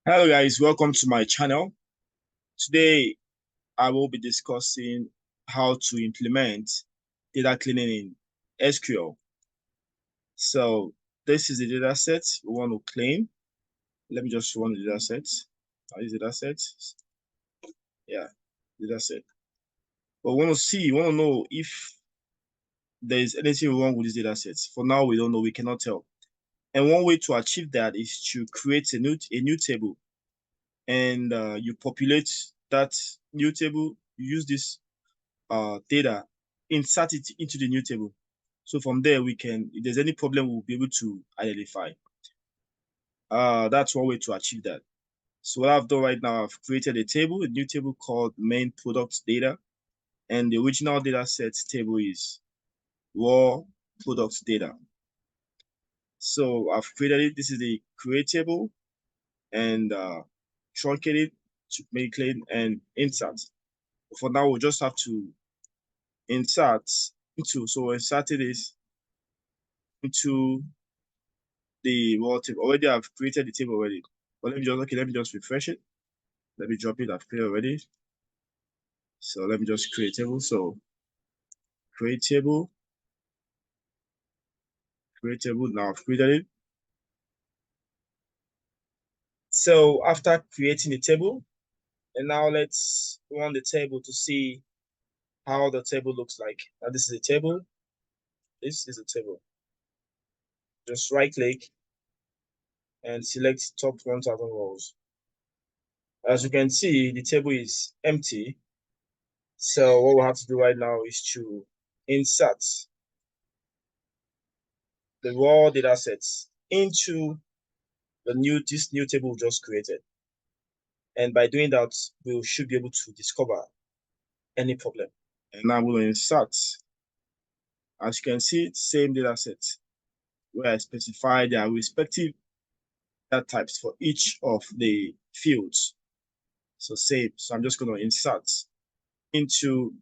Hello guys, welcome to my channel. Today I will be discussing how to implement data cleaning in SQL. So this is the data set we want to clean. Let me just run the data set. Is data set? Yeah, data set. But we want to know if there is anything wrong with this data set. For now, we don't know, we cannot tell. And one way to achieve that is to create a new table, and you populate that new table. You use this data, insert it into the new table. So from there, we can, if there's any problem, we'll be able to identify. That's one way to achieve that. So what I've done right now, I've created a new table called main product data. And the original data set table is raw product data. So I've created it. This is the create table, and truncate it to make it clean and insert. For now, we'll just have to insert into, so we inserted this into the raw table. Already I've created the table already. But let me just refresh it. Let me drop it. I've created already. So let me just create table. So create table, create table. Now I've created it. So after creating the table, and now let's run the table to see how the table looks like. Now this is a table. This is a table. Just right click and select top 1000 rows. As you can see, the table is empty. So what we have to do right now is to insert the raw data sets into this new table we just created. And by doing that, we should be able to discover any problem. And now we'll insert. As you can see, same data set where I specify their respective data types for each of the fields. So same. So I'm just going to insert into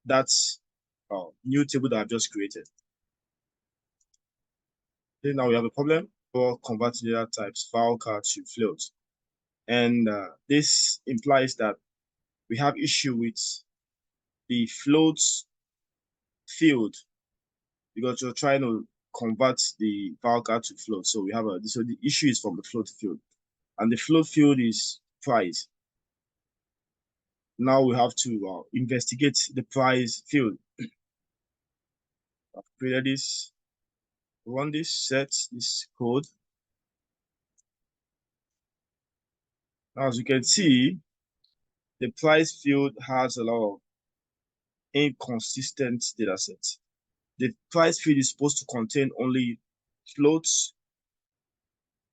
that new table that I've just created. Then now we have a problem for converting data types, varchar to float. And this implies that we have issue with the float field because you're trying to convert the varchar to float. So we have so the issue is from the float field, and the float field is price. Now we have to investigate the price field. I've created this, run this, set this code. Now, as you can see, the price field has a lot of inconsistent data sets. The price field is supposed to contain only floats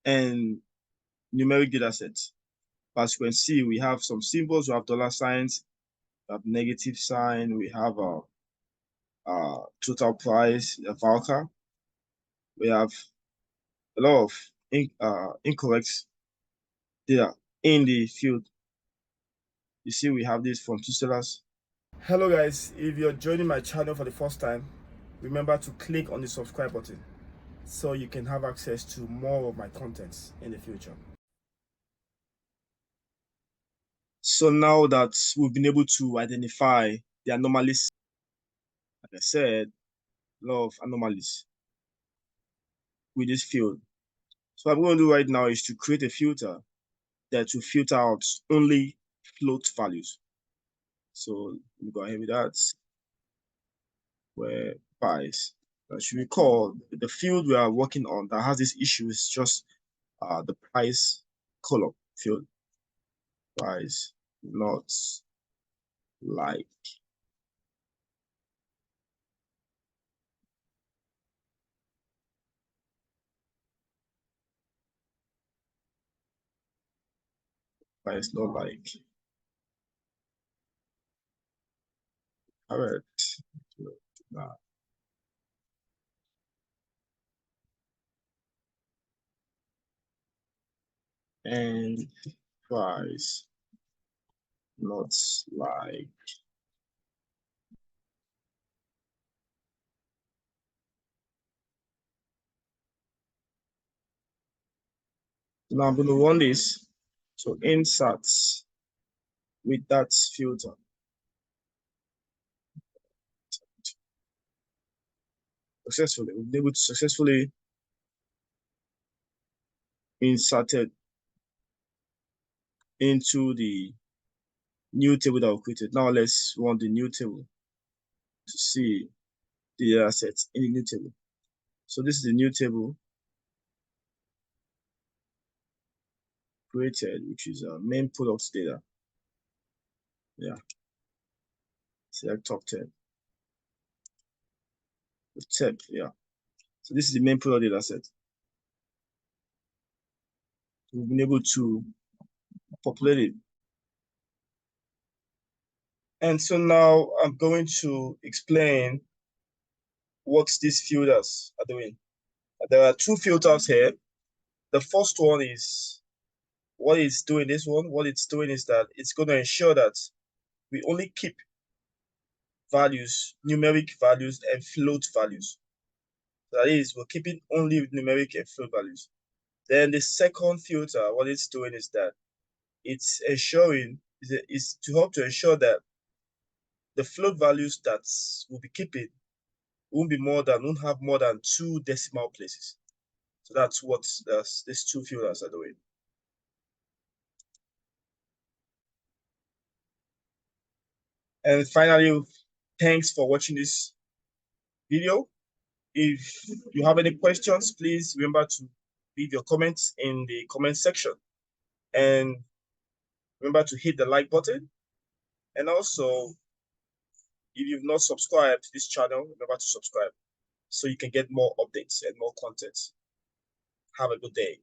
and numeric data sets. As you can see, we have some symbols, we have dollar signs, we have negative sign, we have a total price, a varchar. We have a lot of incorrect data in the field. You see, we have this from two sellers. Hello guys, if you're joining my channel for the first time, remember to click on the subscribe button so you can have access to more of my contents in the future. So now that we've been able to identify the anomalies, like I said, a lot of anomalies with this field. So what I'm going to do right now is to create a filter that will filter out only float values. So let me go ahead with that. Where price. As you recall, the field we are working on that has this issue is just the price column field. Price, not like. Price, not like. All right. Nah. And price, not like. Now I'm going to run this. So insert with that filter. Successfully, we've been able to successfully inserted into the new table that we created. Now let's run the new table to see the data sets in the new table. So this is the new table created, which is main products data. Yeah. Select top 10. The tab, yeah. So this is the main product data set. We've been able to populate it. And so now I'm going to explain what these filters are doing. There are two filters here. The first one is what it's doing. This one, what it's doing is that it's going to ensure that we only keep values, numeric values and float values. That is, we're keeping only numeric and float values. Then the second filter, what it's doing is that it's ensuring, is to help to ensure that the float values that we'll be keeping won't have more than 2 decimal places. So that's what these two filters are doing. And finally, thanks for watching this video. If you have any questions, please remember to leave your comments in the comment section. And remember to hit the like button. And also, if you've not subscribed to this channel, remember to subscribe so you can get more updates and more content. Have a good day.